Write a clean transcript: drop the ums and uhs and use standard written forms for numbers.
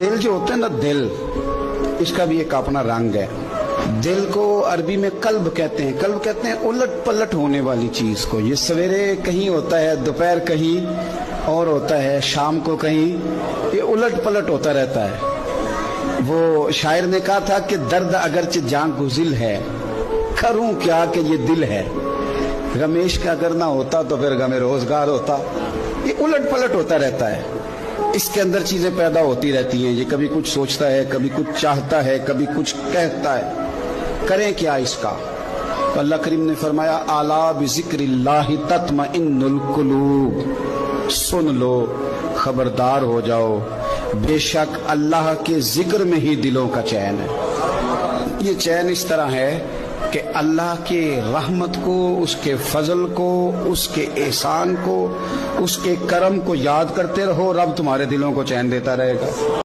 दिल जो होता है ना, दिल, इसका भी एक अपना रंग है। दिल को अरबी में कल्ब कहते हैं। कल्ब कहते हैं उलट पलट होने वाली चीज को। ये सवेरे कहीं होता है, दोपहर कहीं और होता है, शाम को कहीं, ये उलट पलट होता रहता है। वो शायर ने कहा था कि दर्द अगरचे जान गुजिल है, करूं क्या कि ये दिल है। रमेश का अगर ना होता तो फिर गमे रोजगार होता। ये उलट पलट होता रहता है, इसके अंदर चीजें पैदा होती रहती हैं। ये कभी कुछ सोचता है, कभी कुछ चाहता है, कभी कुछ कहता है। करें क्या इसका? तो अल्लाह करीम ने फरमाया, आला बिज़िक्रिल्लाहि तत्मइन्नुल कुलूब, सुन लो, खबरदार हो जाओ, बेशक अल्लाह के जिक्र में ही दिलों का चैन है। ये चैन इस तरह है कि अल्लाह के रहमत को, उसके फजल को, उसके एहसान को, उसके करम को याद करते रहो, रब तुम्हारे दिलों को चैन देता रहेगा।